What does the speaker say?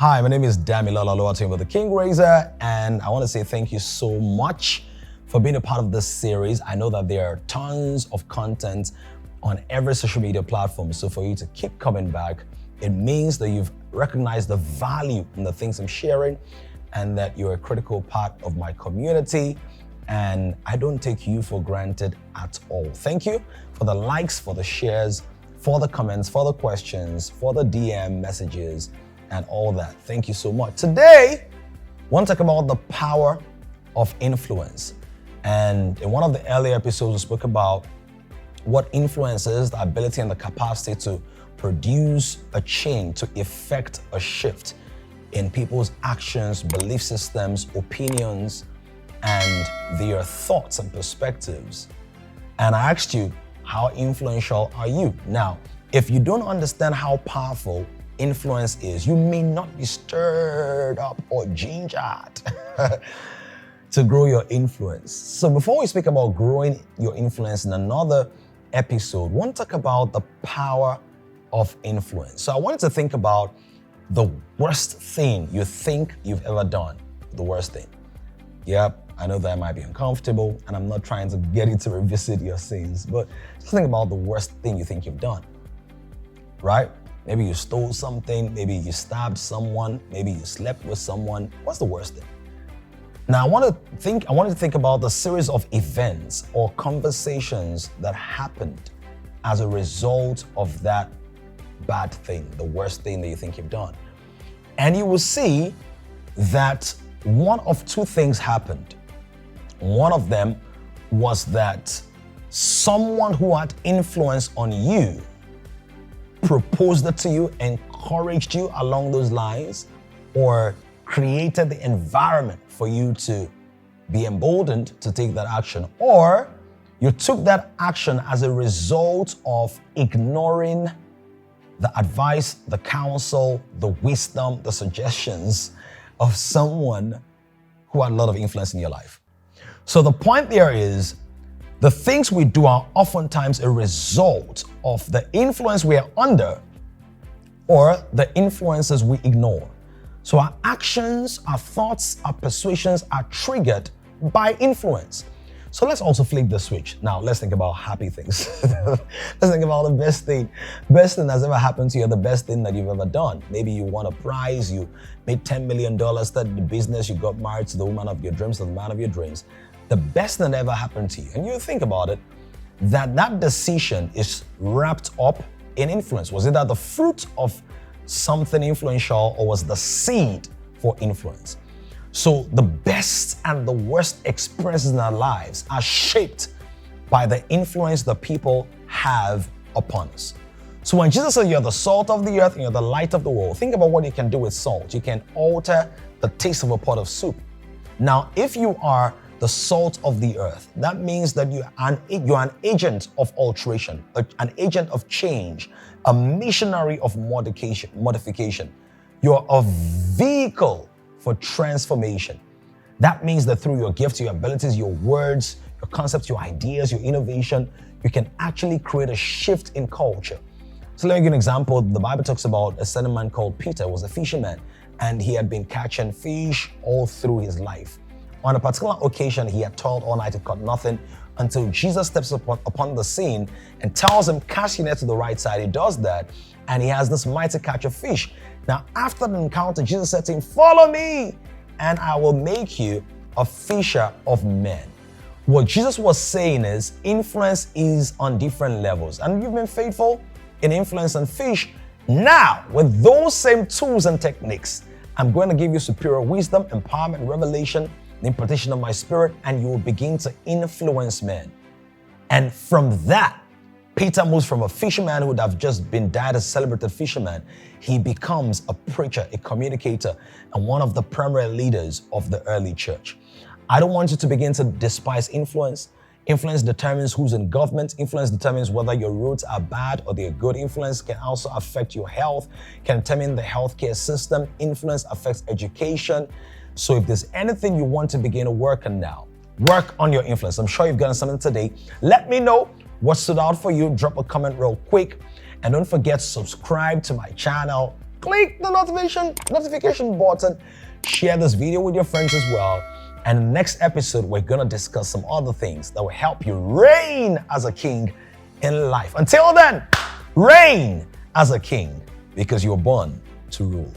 Hi, my name is Damilola Oluwatoyinbo, the King Raiser, and I want to say thank you so much for being a part of this series. I know that there are tons of content on every social media platform, so for you to keep coming back, it means that you've recognized the value in the things I'm sharing and that you're a critical part of my community, and I don't take you for granted at all. Thank you for the likes, for the shares, for the comments, for the questions, for the DM messages, and all that. Thank you so much. Today, I want to talk about the power of influence. And in one of the earlier episodes, we spoke about what influence is, the ability and the capacity to produce a change, to effect a shift in people's actions, belief systems, opinions, and their thoughts and perspectives. And I asked you, how influential are you? Now, if you don't understand how powerful influence is, you may not be stirred up or gingered to grow your influence. So before we speak about growing your influence in another episode, I want to talk about the power of influence. So I wanted to think about the worst thing you think you've ever done. The worst thing. Yep, I know that might be uncomfortable, and I'm not trying to get you to revisit your sins, but just think about the worst thing you think you've done, right? Maybe you stole something, maybe you stabbed someone, maybe you slept with someone. What's the worst thing? Now, I wanted to think about the series of events or conversations that happened as a result of that bad thing, the worst thing that you think you've done. And you will see that one of two things happened. One of them was that someone who had influence on you proposed it to you, encouraged you along those lines, or created the environment for you to be emboldened to take that action, or you took that action as a result of ignoring the advice, the counsel, the wisdom, the suggestions of someone who had a lot of influence in your life. So the point there is, the things we do are oftentimes a result of the influence we are under or the influences we ignore. So our actions, our thoughts, our persuasions are triggered by influence. So let's also flip the switch. Now let's think about happy things. Let's think about the best thing that's ever happened to you, the best thing that you've ever done. Maybe you won a prize, you made $10 million, started the business, you got married to the woman of your dreams, to the man of your dreams. The best thing that ever happened to you. And you think about it, that decision is wrapped up in influence. Was it that the fruit of something influential, or was the seed for influence? So the best and the worst experiences in our lives are shaped by the influence that people have upon us. So when Jesus said you're the salt of the earth and you're the light of the world, think about what you can do with salt. You can alter the taste of a pot of soup. Now, if you are the salt of the earth, that means that you're an agent of alteration, an agent of change, a missionary of modification. You're a vehicle for transformation. That means that through your gifts, your abilities, your words, your concepts, your ideas, your innovation, you can actually create a shift in culture. So let me give you an example. The Bible talks about a certain man called Peter, was a fisherman, and he had been catching fish all through his life. On a particular occasion, he had toiled all night to caught nothing until Jesus steps upon the scene and tells him, cast your net to the right side. He does that, and he has this mighty catch of fish. Now, after the encounter, Jesus said to him, follow me, and I will make you a fisher of men. What Jesus was saying is, influence is on different levels, and you've been faithful in influence and fish. Now, with those same tools and techniques, I'm going to give you superior wisdom, empowerment, revelation, the impartation of my spirit, and you will begin to influence men. And from that, Peter moves from a fisherman who would have just been died as a celebrated fisherman. He becomes a preacher, a communicator, and one of the primary leaders of the early church. I don't want you to begin to despise influence. Influence determines who's in government. Influence determines whether your roots are bad or they're good. Influence can also affect your health, can determine the healthcare system. Influence affects education. So if there's anything you want to begin to work on now, work on your influence. I'm sure you've gotten something today. Let me know what stood out for you. Drop a comment real quick. And don't forget to subscribe to my channel. click the notification button, share this video with your friends as well. And in the next episode, we're gonna discuss some other things that will help you reign as a king in life. Until then, reign as a king because you're born to rule.